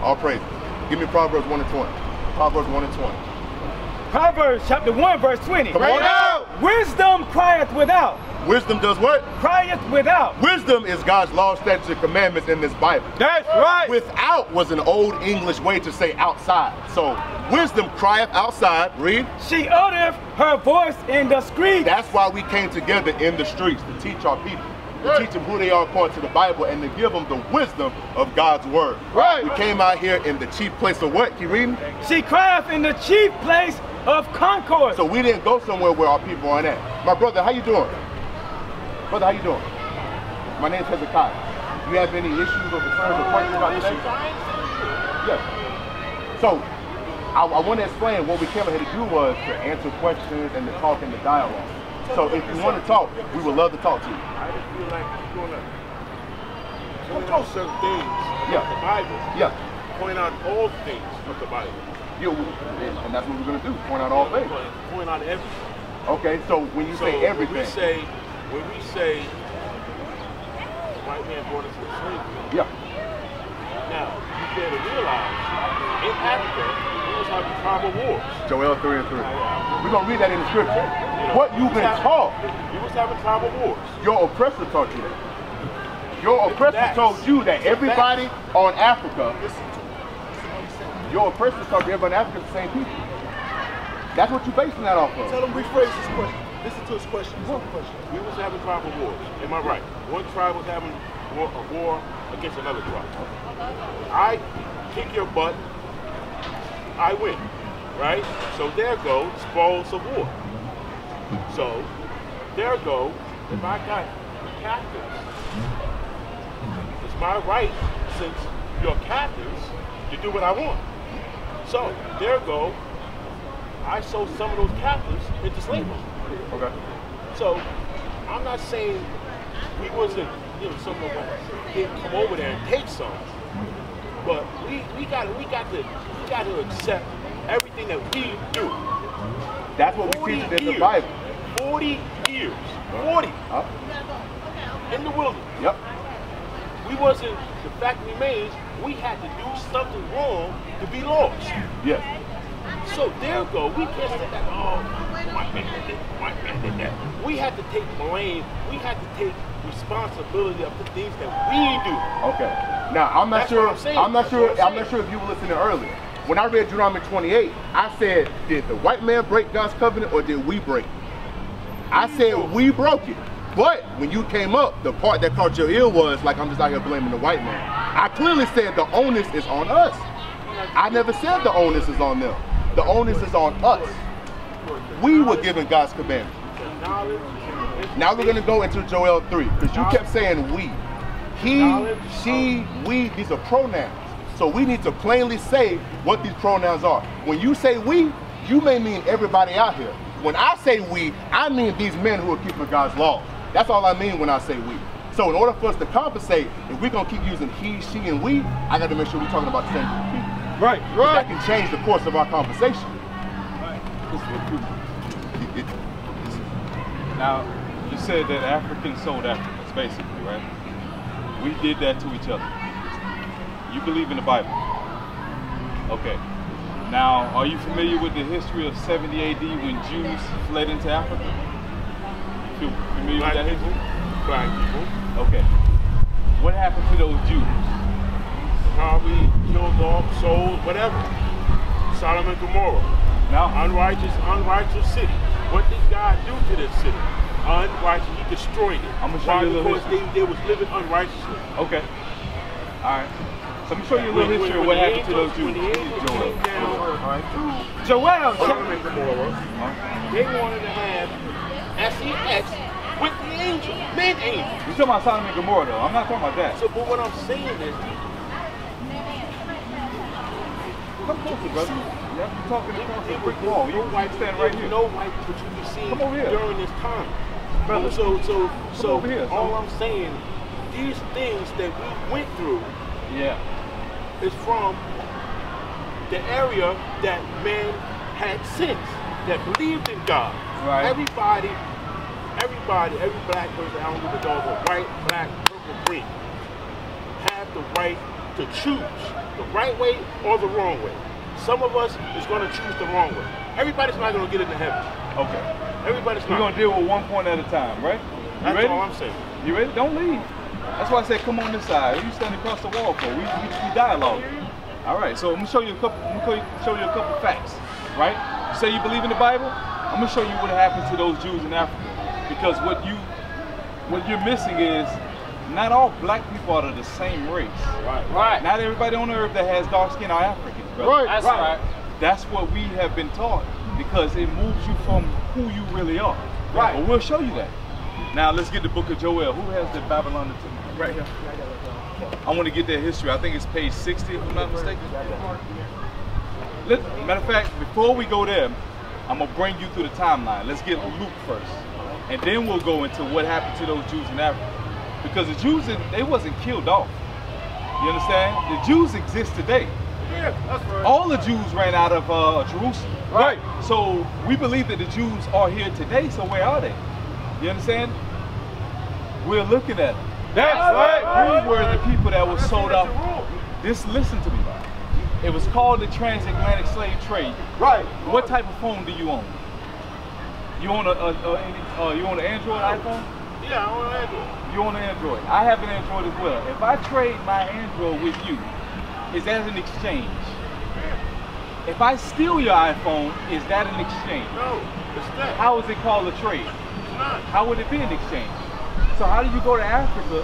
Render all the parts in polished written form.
All praise. Give me Proverbs 1 and 20. Proverbs 1 and 20. Proverbs chapter 1 verse 20. Come on out. Wisdom crieth without. Wisdom does what? Crieth without. Wisdom is God's law, statutes, and commandments in this Bible. That's right. Without was an old English way to say outside. So wisdom crieth outside. Read. She uttereth her voice in the streets. That's why we came together in the streets to teach our people. To teach them who they are according to the Bible and to give them the wisdom of God's word. Right. We came out here in the chief place of what? Keep reading. She crieth in the chief place of concord. So we didn't go somewhere where our people aren't at. My brother, how you doing? Brother, how you doing? My name's Hezekiah. Do you have any issues or concerns or questions about today? Yes. So I want to explain what we came here to do was to answer questions and to talk in the dialogue. So if you want to talk, we would love to talk to you. I just feel like you're going to point out certain things of the Bible. Yeah. Point out all things of the Bible. And that's what we're going to do, point out all things. Point out everything. Okay, so when you say everything. When we say the white man brought us into slavery. Yeah. Now, you got to realize, in Africa, we was having tribal wars. Joel 3 and 3. We're going to read that in the scripture. What you've been taught. You was having tribal wars. Your oppressor taught you that. Your oppressor told you that everybody on Africa, your oppressor taught you everybody on Africa is the same people. That's what you're basing that off of. Tell him rephrase this question. Listen to his question. We was having tribal wars. Am I right? One tribe was having a war against another tribe. I kick your butt, I win, right? So there go spoils of war. So there go, if I got captives, it's my right, since you're captives, to do what I want. So there go, I sold some of those captives into slavery. Okay. So I'm not saying we wasn't, some of them didn't come over there and take some, but we got to accept everything that we do. That's what we teach in the Bible. 40 years. 40. In the wilderness. Yep. We wasn't, the fact remains, we had to do something wrong to be lost. Yes. So there we go. We can't say that, oh, white man did this, white man did that. We had to take blame. We had to take responsibility of the things that we do. Okay. Now I'm not sure if you were listening earlier. When I read Deuteronomy 28, I said, did the white man break God's covenant or did we break it? I said we broke it. But when you came up, the part that caught your ear was like, I'm just out here blaming the white man. I clearly said the onus is on us. I never said the onus is on them. The onus is on us. We were given God's commandments. Now we're going to go into Joel 3, because you kept saying we. He, she, we, these are pronouns. So we need to plainly say what these pronouns are. When you say we, you may mean everybody out here. When I say we, I mean these men who are keeping God's law. That's all I mean when I say we. So in order for us to compensate, if we're going to keep using he, she, and we, I got to make sure we're talking about the same people. Right. That can change the course of our conversation. Now, you said that Africans sold Africans, basically, right? We did that to each other. You believe in the Bible? Okay. Now, are you familiar with the history of 70 AD when Jews fled into Africa? You familiar with that history? Black people. Okay. What happened to those Jews? Probably killed off, sold, whatever. Sodom and Gomorrah. Now, unrighteous city. What did God do to this city? Unrighteous. He destroyed it. I'm gonna show you a little history. Because they was living unrighteously. Okay. All right. So I'm gonna show you a little history of what happened to those Jews. Joel. Sodom and Gomorrah. They wanted to have sex with the angels, men angels. You're talking about Sodom and Gomorrah, though. I'm not talking about that. So, but what I'm saying is, come closer, brother. You're talking across the brick wall. You can stand right here. No white, but you can see come over here. during this time. Brother, so over here, all I'm saying, these things that we went through, is from the area that men had sins, that believed in God. Right. Everybody, every black person, I don't give a dog, white, black, purple, green, have the right to choose the right way or the wrong way. Some of us is going to choose the wrong way. Everybody's not going to get into heaven. Okay. Everybody's not. We're going to deal with one point at a time, right? You That's ready? all I'm saying. You ready? Don't leave. That's why I said come on this side. You standing across the wall for? We dialogue. All right. So I'm gonna show you a couple. Facts. Right? You say you believe in the Bible. I'm gonna show you what happened to those Jews in Africa. Because what you're missing is not all black people are the same race. Right. Not everybody on earth that has dark skin are Africans, brother. Right. That's right. That's what we have been taught because it moves you from who you really are. Right. But we'll show you that. Now let's get the book of Joel. Who has the Babylon? Right here. I want to get their history. I think it's page 60 if I'm not mistaken. Matter of fact, before we go there, I'm going to bring you through the timeline. Let's get Luke first. And then we'll go into what happened to those Jews in Africa. Because the Jews, they wasn't killed off. You understand? The Jews exist today. Yeah, that's right. All the Jews ran out of Jerusalem. Right. So we believe that the Jews are here today, so where are they? You understand? We're looking at them. That's right. We were the people that were sold off. Listen to me. It was called the transatlantic slave trade. Right. What type of phone do you own? You own you own an Android iPhone? Yeah, I own an Android. You own an Android. I have an Android as well. If I trade my Android with you, is that an exchange? If I steal your iPhone, is that an exchange? No, it's that. How is it called a trade? It's not. How would it be an exchange? So how do you go to Africa,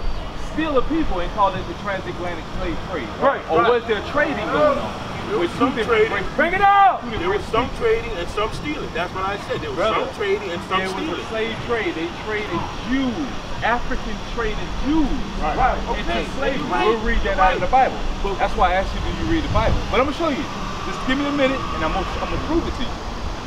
steal a people, and call it the transatlantic slave trade? Right. Or was there trading going on? There was With some two different trading. races? Bring it out! There was some trading and some stealing. That's what I said. There was Brother, some trading and some There was stealing. a slave trade. They traded Jews. Africans traded Jews. Right. Into slavery. We'll read that out of the Bible. That's why I asked you, do you read the Bible? But I'm going to show you. Just give me a minute and I'm gonna prove it to you.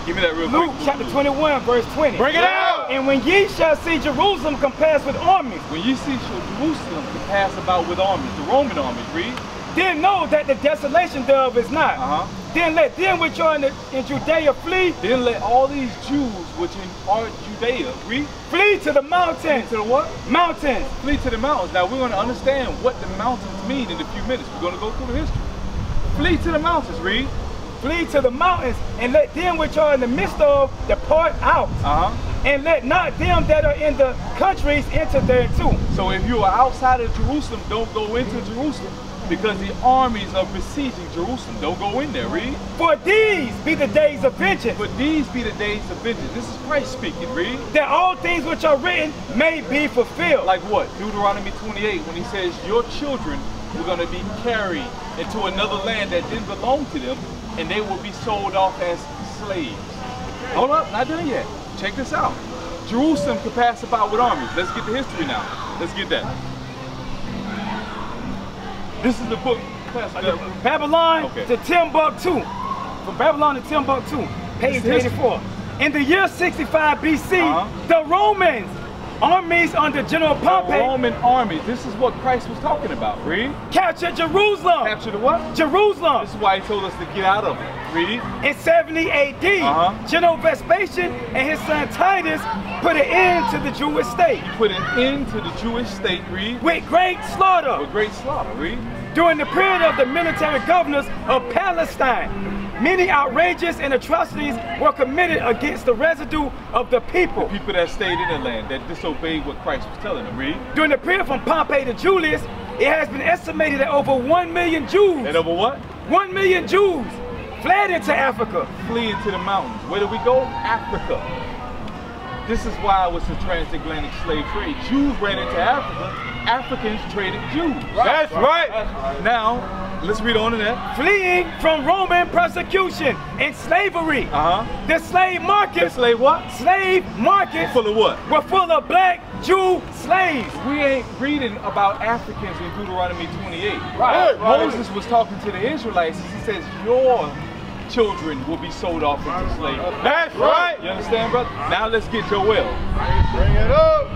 Give me that real quick. Luke chapter 21, verse 20. Bring it out! And when ye shall see Jerusalem compassed with armies, When you see Jerusalem to pass about with armies, the Roman armies, read. then know that the desolation thereof is not. Then let them which are in Judea flee. Then let all these Jews which are Judea, read. Flee to the mountains. To the what? Mountains. Flee to the mountains. Now we're going to understand what the mountains mean in a few minutes. We're going to go through the history. Flee to the mountains, read. Flee to the mountains, and let them which are in the midst of depart out. And let not them that are in the countries enter there too. So if you are outside of Jerusalem, don't go into Jerusalem. Because the armies are besieging Jerusalem. Don't go in there, read. For these be the days of vengeance. But these be the days of vengeance. This is Christ speaking, read. That all things which are written may be fulfilled. Like what? Deuteronomy 28, when he says, your children were going to be carried into another land that didn't belong to them, and they will be sold off as slaves. Hold up, not done yet. Check this out. Jerusalem could pass about with armies. Let's get the history now. Let's get that. This is the book. Babylon to Timbuktu. From Babylon to Timbuktu, page 84. In the year 65 BC, the Romans, armies under General Pompey, the Roman army. This is what Christ was talking about. Read. Captured Jerusalem. Captured what? Jerusalem. This is why he told us to get out of it. Read. In 70 AD, General Vespasian and his son Titus put an end to the Jewish state. He put an end to the Jewish state. Read. With great slaughter. With great slaughter. Read. During the period of the military governors of Palestine, many outrages and atrocities were committed against the residue of the people. The people that stayed in the land, that disobeyed what Christ was telling them. Read. During the period from Pompey to Julius, it has been estimated that over 1 million Jews. And over what? 1 million Jews fled into Africa. Flee into the mountains. Where did we go? Africa. This is why it was the transatlantic slave trade. Jews ran into Africa. Africans traded Jews. That's right. Now, let's read on to that. Fleeing from Roman persecution and slavery. The slave market. The slave what? Slave market. Full of what? Were full of black Jew slaves. We ain't reading about Africans in Deuteronomy 28. Right. Moses was talking to the Israelites. He says, your children will be sold off into slavery. That's right. You understand, brother? Now let's get Joel. Bring it up.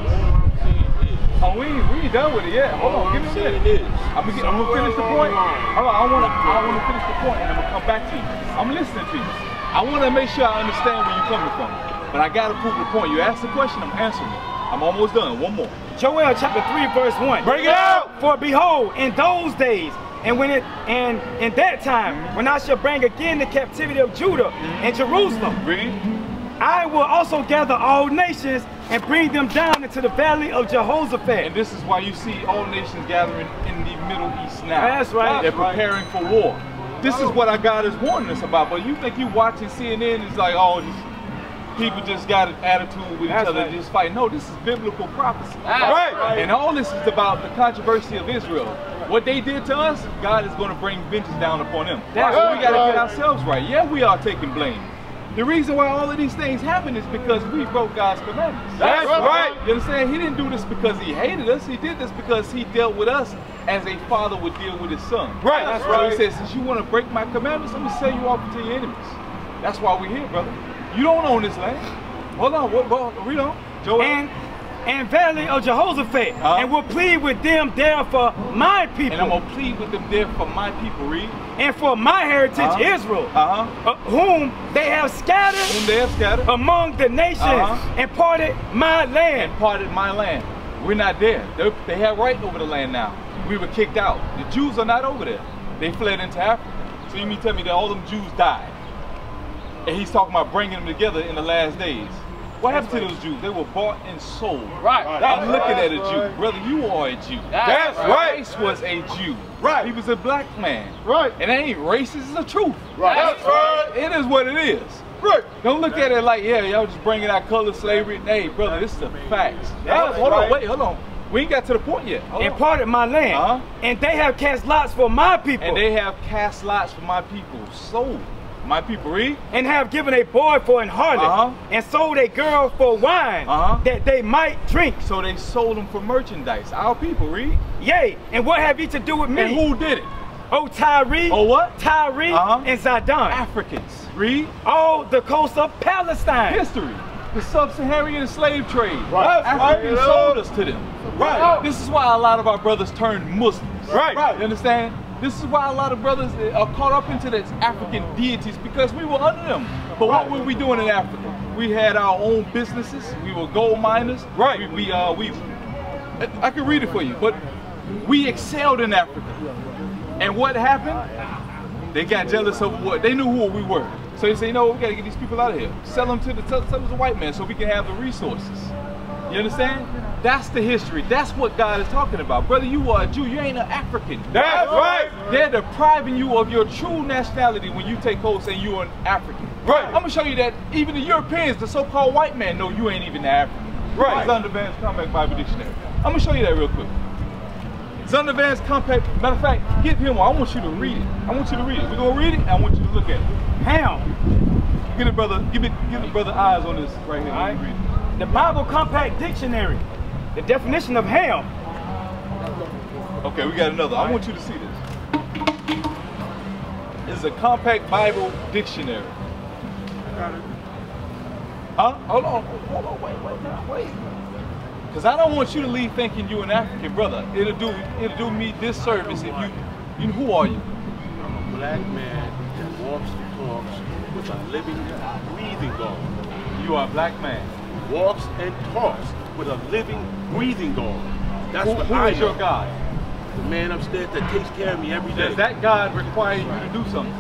Oh, we ain't done with it yet. Hold on, give me a minute. I'm gonna finish the point. Hold on, I wanna finish the point and I'm gonna come back to you. I'm listening to you. I wanna make sure I understand where you're coming from. But I gotta prove the point. You asked the question, I'm answering it. I'm almost done. One more. Joel chapter 3 verse 1. Bring it out! For behold, in those days And in that time, when I shall bring again the captivity of Judah and Jerusalem, I will also gather all nations and bring them down into the valley of Jehoshaphat. And this is why you see all nations gathering in the Middle East now. That's right. They're preparing for war. This is what our God is warning us about. But you think you watching CNN, it's like, oh, people just got an attitude with each other and just fight. No, this is biblical prophecy. And all this is about the controversy of Israel. What they did to us, God is going to bring vengeance down upon them. So we got to get ourselves right. Yeah, we are taking blame. The reason why all of these things happen is because we broke God's commandments. That's right. You understand? He didn't do this because he hated us. He did this because he dealt with us as a father would deal with his son. Right. That's right. So he says, since you want to break my commandments, let me sell you off to your enemies. That's why we're here, brother. You don't own this land. Hold on, read on. Joel. And valley of Jehoshaphat, and will plead with them there for my people. And I'm going to plead with them there for my people, read. And for my heritage Israel, whom they have scattered, among the nations, and parted my land. We're not there. They have right over the land now. We were kicked out. The Jews are not over there. They fled into Africa. So you mean tell me that all them Jews died? And he's talking about bringing them together in the last days. What happened to those Jews? They were bought and sold. I'm looking at a Jew. Brother, you are a Jew. That's right. Christ was a Jew. He was a black man. And that ain't racist, it's the truth. That's right. It is what it is. Don't look at it like, yeah, y'all just bringing out color slavery. Hey, brother, this is the facts. Hold on. We ain't got to the point yet. And parted my land. And they have cast lots for my people. Sold. My people, read. And have given a boy for an harlot, and sold a girl for wine, that they might drink. So they sold them for merchandise. Our people, read. Yea, and what have ye to do with me? And who did it? O Tyre, Tyre, and Zidon. Africans, read. All the coast of Palestine. History. The sub-Saharan slave trade. Africans sold us to them. This is why a lot of our brothers turned Muslims. You understand? This is why a lot of brothers are caught up into these African deities, because we were under them. But what were we doing in Africa? We had our own businesses. We were gold miners. I can read it for you, but we excelled in Africa. And what happened? They got jealous of what? They knew who we were. So they say, you know, we got to get these people out of here. Sell them to the white man so we can have the resources. You understand? That's the history. That's what God is talking about. Brother, you are a Jew. You ain't an African. That's right. They're depriving you of your true nationality when you take oath saying you're an African. I'm going to show you that even the Europeans, the so-called white man, know you ain't even an African. Zondervan's Compact Bible Dictionary. I'm going to show you that real quick. Zondervan's Compact, matter of fact, give him one. I want you to read it. We're going to read it and I want you to look at it. Ham. Give the brother eyes on this right here. Read it. The Bible Compact Dictionary, the definition of ham. Okay, we got another. I want you to see this. This is a Compact Bible Dictionary. Hold on, wait. Because I don't want you to leave thinking you're an African brother. It'll do me disservice if you who are you? I'm a black man that walks and talks with a living, breathing God. You are a black man. Walks and talks with a living, breathing God. That's what who I is your God? The man upstairs that takes care of me every day. Does that God require you to do something?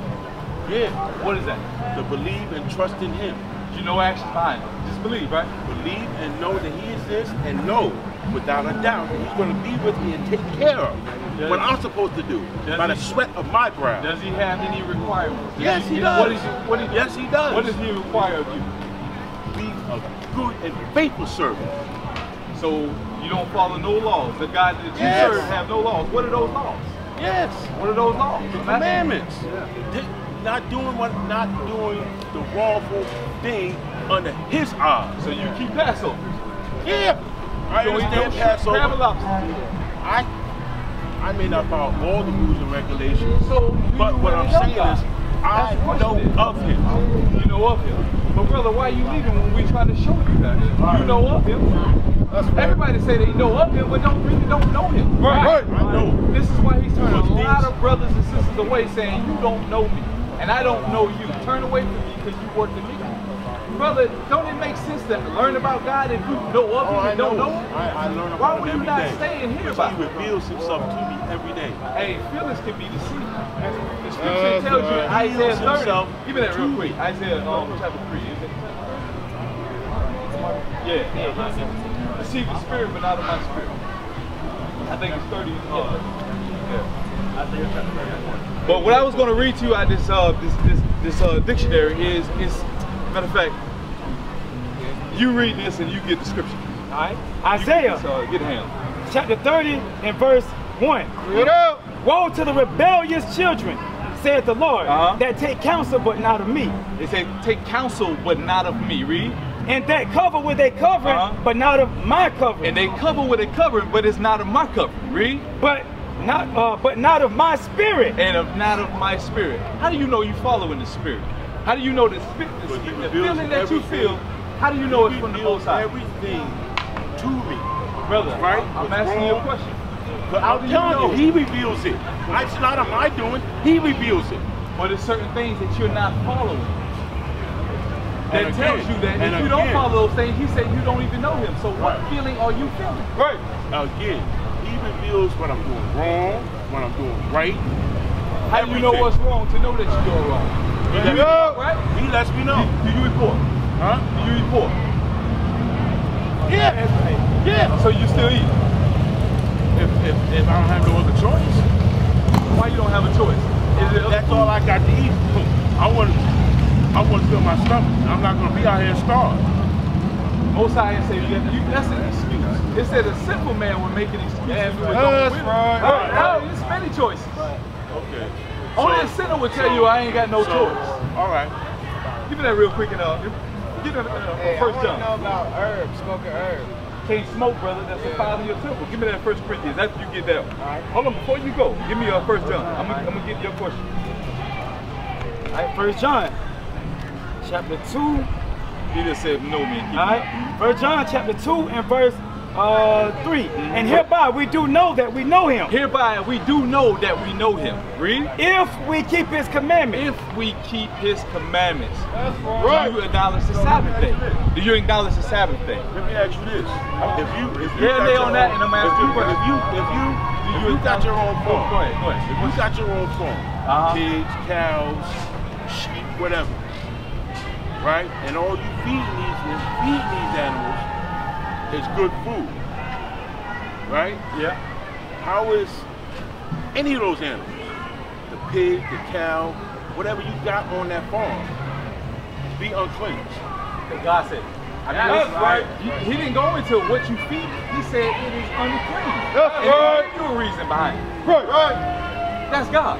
Yeah. What is that? To believe and trust in him. You know actions behind it. Just believe, right? Believe and know that he exists, and know without a doubt that he's going to be with me and take care of what I'm supposed to do by the sweat of my brow. Does he have any requirements? Yes, he does. Yes, he does. What does he require of you? Be a good and faithful servant. So you don't follow no laws. The God that you serve have no laws. What are those laws? Yes. What are those laws? The commandments. Not doing the wrongful thing under his eyes. So you keep Passover. Yeah. I understand Passover. I may not follow all the rules and regulations, but what I'm saying is I know of him. You know of him. But brother, why are you leaving when we try to show you that? You know of him. Everybody say they know of him, but don't know him. Right. I know. This is why he's turning a lot of brothers and sisters away, saying you don't know me, and I don't know you. Turn away from me because you work the iniquity. brother, don't it make sense to learn about God if you know of Him and don't know Him? I learn Why about would Him you every not day. stay in here Because about He it? reveals Himself to me every day. Hey, feelings can be deceiving. The scripture tells you in Isaiah 30. Give me that real quick. Isaiah chapter 3, is it? Yeah. Receive the spirit, but not of my spirit. I think it's 30. But what I was going to read to you out this dictionary is matter of fact, you read this and you get the scripture. All right. Isaiah, Get him. chapter 30 and verse 1. Woe to the rebellious children, saith the Lord, that take counsel but not of me. They say, take counsel but not of me. Read. And that cover with a covering, but not of my covering. And they cover with a covering, but it's not of my covering. Read. But not of my spirit. And not of my spirit. How do you know you following the spirit? How do you know the feeling that you feel? How do you know it's from the Most High? Everything to me, Brother, right? I'm asking you a question. But I'm telling you, He reveals it. It's not of my doing. He reveals it. But there's certain things that you're not following. That And tells again, you that and if you don't again. follow those things, He said you don't even know Him. So what feeling are you feeling? Right. Again, He reveals what I'm doing wrong, what I'm doing right. How do you know what's wrong to know that you're doing wrong? Right? He lets me know. Do you report? Huh? Do you report? Yeah. Yeah. So you still eat? If I don't have no other choice. Why you don't have a choice? That's all I got to eat. I want to fill my stomach. I'm not going to be out here starved. Most High say that's an excuse. It said a simple man would make an excuse. That's right. There's many choices. Okay. Only a sinner would tell you I ain't got no choice. All right. Give me that real quick and get that First John. I want to know about herbs, smoking herbs. Can't smoke, brother. That's the father of your temple. Give me that 1 Corinthians. After you get that one. Right. Hold on, before you go, give me 1 John. I'm gonna get your question. All right, 1 John, chapter 2. He just said no, man. All right, 1 John, chapter 2 and verse 3. And hereby we do know that we know Him. Hereby we do know that we know Him. Read. If we keep His commandments. If we keep His commandments. That's right. Do you acknowledge the Sabbath day? Do you acknowledge the Sabbath day? Let me ask you this: if you Lay on that, and I'm asking you a question. If you got your own farm, Go ahead. if you got your own farm, pigs, cows, sheep, whatever, right? And all you feeding these animals is good food, right? Yeah. How is any of those animals, the pig, the cow, whatever you got on that farm, be unclean? God said. That's right. He didn't go into what you feed. He said it is unclean. That's and right. he gave you a reason behind it. Right. That's God.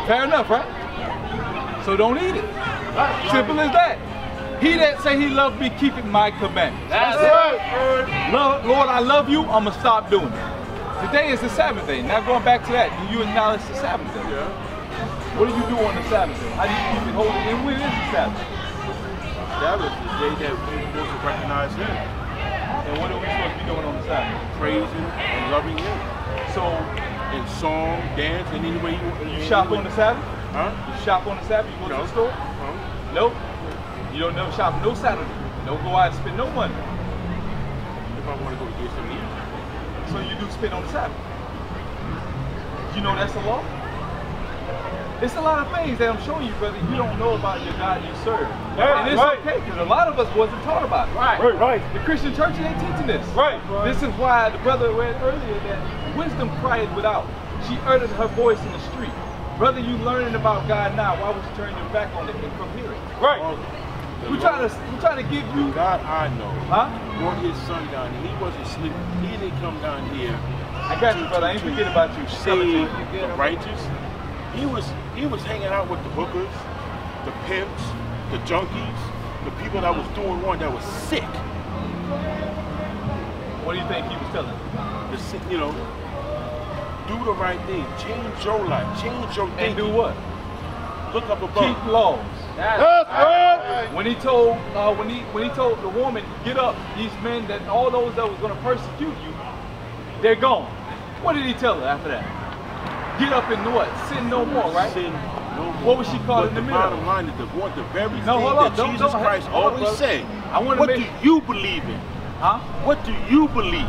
Fair enough, right? So don't eat it. Simple as that. He that say he loved me, keeping my commandments. That's right. Lord, I love you. I'm gonna stop doing it. Today is the Sabbath day. Now going back to that, do you acknowledge the Sabbath day? Yeah. What do you do on the Sabbath day? How do you keep it holy? And when is the Sabbath? Sabbath is the day that we're supposed to recognize Him, And what are we supposed to be doing on the Sabbath? praising and loving Him. So In song, dance, and any way you shop on the Sabbath? Huh? You shop on the Sabbath? You go to the store? Nope. You don't never shop no Saturday. Don't go out and spend no money. If I want to go get some eat. So you do spend on the Sabbath. You know that's the law? It's a lot of things that I'm showing you, brother, you don't know about your God you serve. And it's okay, because a lot of us wasn't taught about it. Right. The Christian church ain't teaching this. Right. This is why the brother read earlier that wisdom cried without. She uttered her voice in the street. Brother, you learning about God now. Why would you turn your back on it from hearing? Right. We try to give you. God I know brought His Son down here. He wasn't sleeping. He didn't come down here. I got you, brother. I ain't forget about you. Save the righteous. He was hanging out with the hookers, the pimps, the junkies, the people that was doing wrong, that was sick. What do you think he was telling? The sick, you know, do the right thing. Change your life. Change your thinking. And do what? Look up above. Keep laws. That's right. When he told when he told the woman, get up, these men that all those that was going to persecute you, they're gone. What did he tell her after that? Get up and what? Sin no more, right? Sin What was she called in the middle? Bottom line is the very thing hold on, that Jesus Christ always said. What do you believe in? Huh? What do you believe?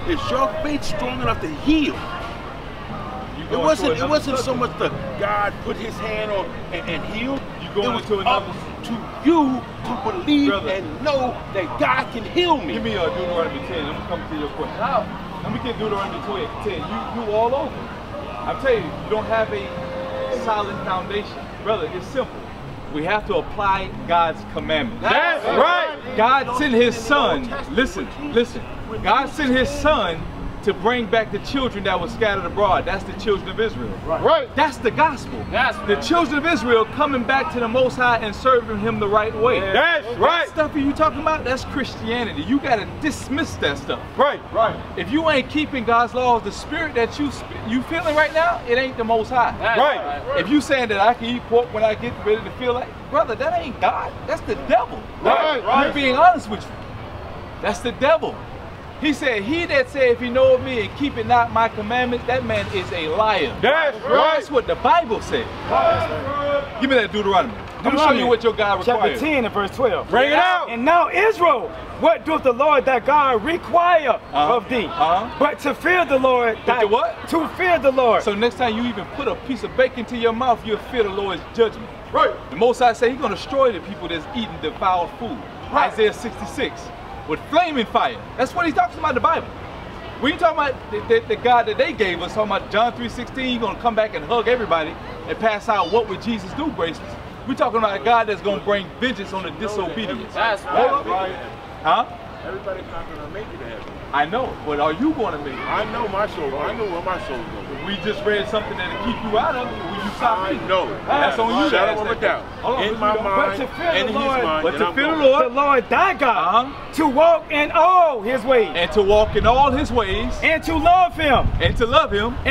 Is your faith strong enough to heal? It wasn't so much that God put his hand on and healed. It was up to you to believe and know that God can heal me. Give me Deuteronomy 10. I'm coming to your question. Let me get Deuteronomy 10. You all over. I'm telling you, you don't have a solid foundation. Brother, it's simple. We have to apply God's commandments. That's right. God sent his son. Listen. God sent his son to bring back the children that were scattered abroad. That's the children of Israel. Right. That's the gospel. That's the children of Israel coming back to the Most High and serving him the right way. That's right. That stuff you talking about, that's Christianity. You got to dismiss that stuff. Right. If you ain't keeping God's laws, the spirit that you feeling right now, it ain't the Most High. Right. If you saying that I can eat pork when I get ready to feel like, brother, that ain't God. That's the devil. Right. I'm being honest with you. That's the devil. He said, he that saith he know of me and keepeth not my commandments, that man is a liar. That's right. That's what the Bible said. Give me that Deuteronomy. Let me show you what your God requires. Chapter 10 and verse 12. Bring it out. And now Israel, what doth the Lord thy God require of thee? But to fear the Lord. To fear the Lord. So next time you even put a piece of bacon to your mouth, you'll fear the Lord's judgment. Right. The Most High say he's going to destroy the people that's eating defiled food. Right. Isaiah 66. With flaming fire. That's what he's talking about in the Bible. When you talking about the God that they gave us, talking about John 3:16, he's going to come back and hug everybody and pass out what would Jesus do bracelets. We're talking about a God that's going to bring vengeance on the disobedience. That's right. Huh? Everybody's not going to make it to heaven. I know, but are you going to make it? I know my soul. I know where my soul's going. We just read something that'll keep you out of it when you stop I know. That's on you. Shut up, doubt. In my mind, to fear in the his Lord, mind, but to fear the Lord thy God, to walk in all his ways, and to walk in all his ways, and to love him, and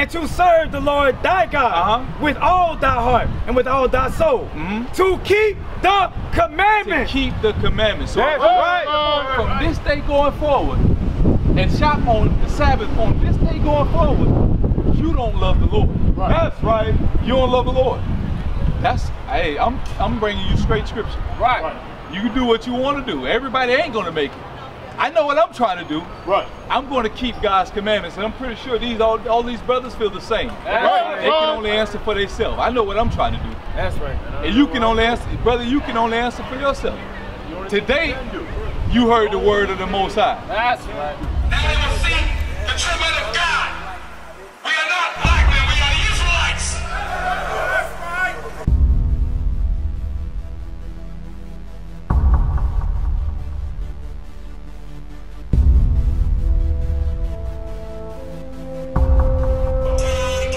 to serve the Lord thy God with all thy heart and with all thy soul, to keep the commandments. To keep the commandments. So that's right. From this day going forward, and shop on the Sabbath on this day going forward, you don't love the Lord. Right. That's right. You don't love the Lord. Hey, I'm bringing you straight scripture. Right. You can do what you want to do. Everybody ain't going to make it. I know what I'm trying to do. Right. I'm going to keep God's commandments, and I'm pretty sure all these brothers feel the same. Right. They can only answer for themselves. I know what I'm trying to do. That's right. And you can only answer, brother, you can only answer for yourself. Today, you heard the word of the Most High. That's right. Now they will see the true men of God. We are not black men, we are Israelites. That's right. Take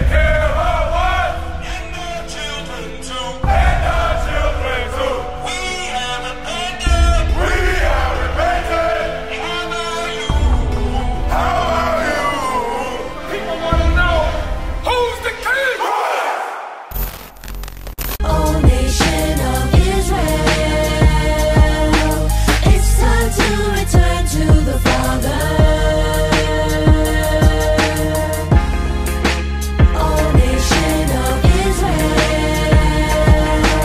care of us. And the children too. We have abandoned. How are you? People want to know, who's the king? Oh, nation of Israel, it's time to return to the Father. Oh, nation of Israel,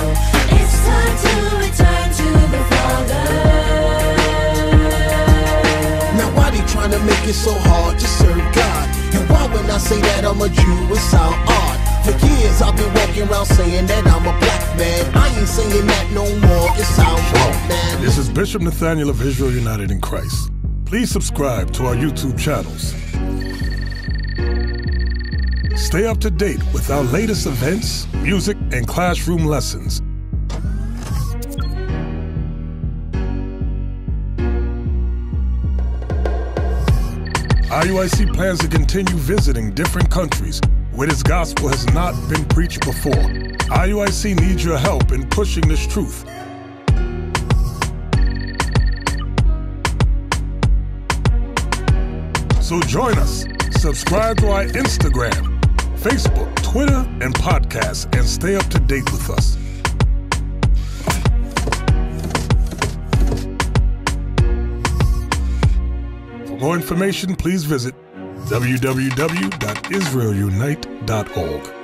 it's time to return to the Father. Now why they trying to make it so hard to serve God? And why when I say that I'm a Jew it sound odd? For years I've been walking around saying that I'm a black man. I ain't saying that no more, it sound wrong, man. This is Bishop Nathaniel of Israel United in Christ. Please subscribe to our YouTube channels. Stay up to date with our latest events, music, and classroom lessons. IUIC plans to continue visiting different countries where this gospel has not been preached before. IUIC needs your help in pushing this truth. So join us. Subscribe to our Instagram, Facebook, Twitter, and podcasts, and stay up to date with us. For more information, please visit www.israelunite.org.